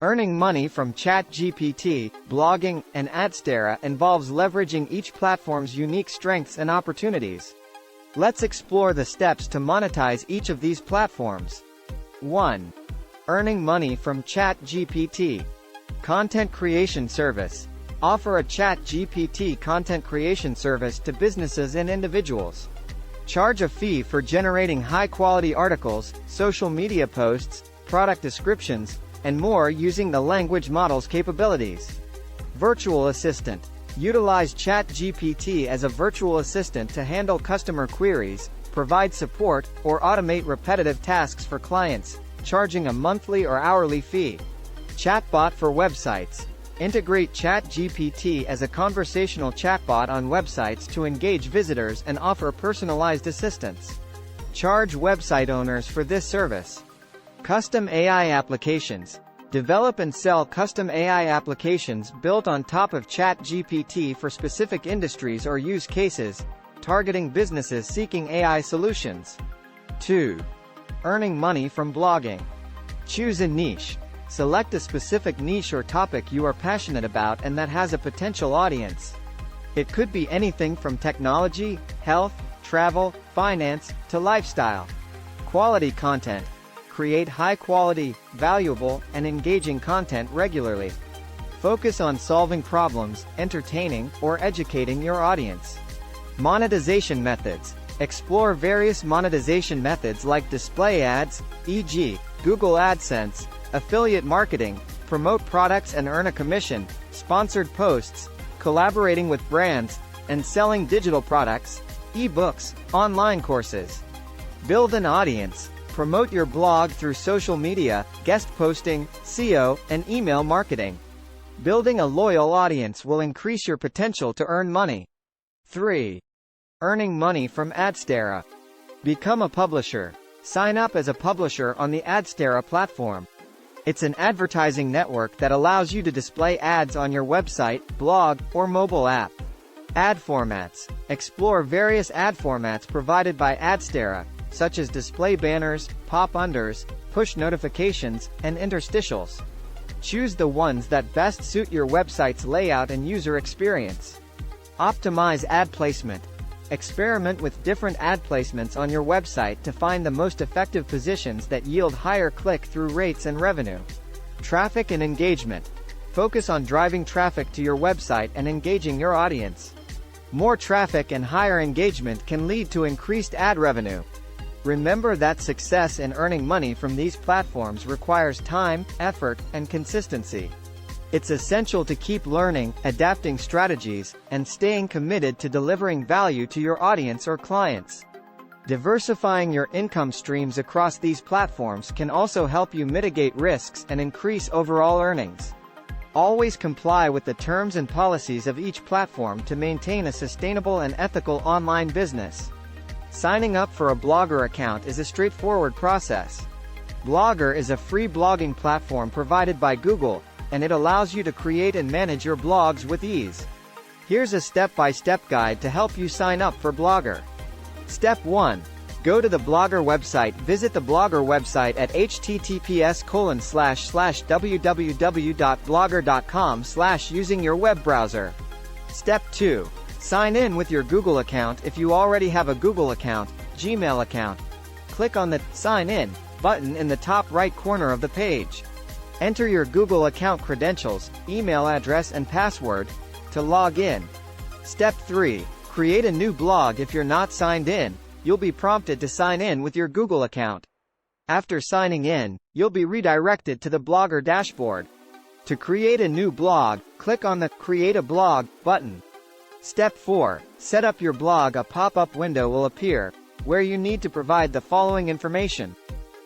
Earning money from ChatGPT, blogging, and Adsterra involves leveraging each platform's unique strengths and opportunities. Let's explore the steps to monetize each of these platforms. 1. Earning money from ChatGPT. Content creation service. Offer a ChatGPT content creation service to businesses and individuals. Charge a fee for generating high-quality articles, social media posts, product descriptions, and more using the language model's capabilities. Virtual assistant. Utilize ChatGPT as a virtual assistant to handle customer queries, provide support, or automate repetitive tasks for clients, charging a monthly or hourly fee. Chatbot for websites. Integrate ChatGPT as a conversational chatbot on websites to engage visitors and offer personalized assistance. Charge website owners for this service. Custom AI applications. Develop and sell custom AI applications built on top of ChatGPT for specific industries or use cases, targeting businesses seeking AI solutions. 2. Earning money from blogging. Choose a niche. Select a specific niche or topic you are passionate about and that has a potential audience. It could be anything from technology, health, travel, finance, to lifestyle. Quality content. Create high-quality, valuable, and engaging content regularly. Focus on solving problems, entertaining, or educating your audience. Monetization methods. Explore various monetization methods like display ads, e.g., Google AdSense, affiliate marketing, promote products and earn a commission, sponsored posts, collaborating with brands, and selling digital products, e-books, online courses. Build an audience. Promote your blog through social media, guest posting, SEO, and email marketing. Building a loyal audience will increase your potential to earn money. 3. Earning money from Adsterra. Become a publisher. Sign up as a publisher on the Adsterra platform. It's an advertising network that allows you to display ads on your website, blog, or mobile app. Ad formats. Explore various ad formats provided by Adsterra, such as display banners, pop-unders, push notifications, and interstitials. Choose the ones that best suit your website's layout and user experience. Optimize ad placement. Experiment with different ad placements on your website to find the most effective positions that yield higher click-through rates and revenue. Traffic and engagement. Focus on driving traffic to your website and engaging your audience. More traffic and higher engagement can lead to increased ad revenue. Remember that success in earning money from these platforms requires time, effort, and consistency. It's essential to keep learning, adapting strategies, and staying committed to delivering value to your audience or clients. Diversifying your income streams across these platforms can also help you mitigate risks and increase overall earnings. Always comply with the terms and policies of each platform to maintain a sustainable and ethical online business. Signing up for a Blogger account is a straightforward process. Blogger is a free blogging platform provided by Google, and it allows you to create and manage your blogs with ease. Here's a step-by-step guide to help you sign up for Blogger. Step 1. Go to the Blogger website. Visit the Blogger website at https://www.blogger.com/ using your web browser. Step 2. Sign in with your Google account if you already have a Google account, Gmail account. Click on the Sign In button in the top right corner of the page. Enter your Google account credentials, email address and password to log in. Step 3. Create a new blog. If you're not signed in, you'll be prompted to sign in with your Google account. After signing in, you'll be redirected to the Blogger dashboard. To create a new blog, click on the Create a Blog button. Step 4. Set up your blog. A pop-up window will appear, where you need to provide the following information.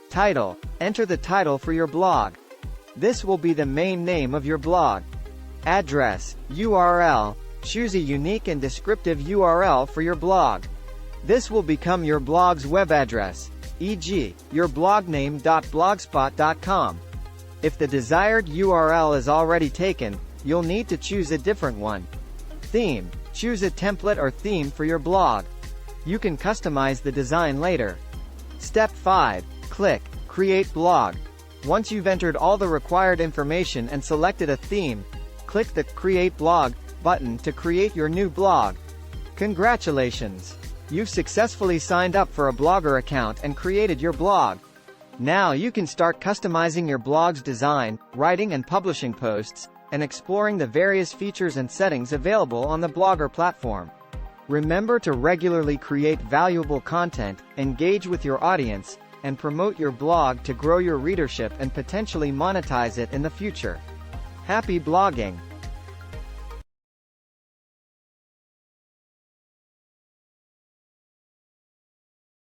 Title. Enter the title for your blog. This will be the main name of your blog. Address, URL. Choose a unique and descriptive URL for your blog. This will become your blog's web address, e.g., your blogname.blogspot.com. If the desired URL is already taken, you'll need to choose a different one. Theme. Choose a template or theme for your blog. You can customize the design later. Step 5. Click Create Blog. Once you've entered all the required information and selected a theme, click the Create Blog button to create your new blog. Congratulations! You've successfully signed up for a Blogger account and created your blog. Now you can start customizing your blog's design, writing and publishing posts, and exploring the various features and settings available on the Blogger platform. Remember to regularly create valuable content, engage with your audience, and promote your blog to grow your readership and potentially monetize it in the future. Happy blogging!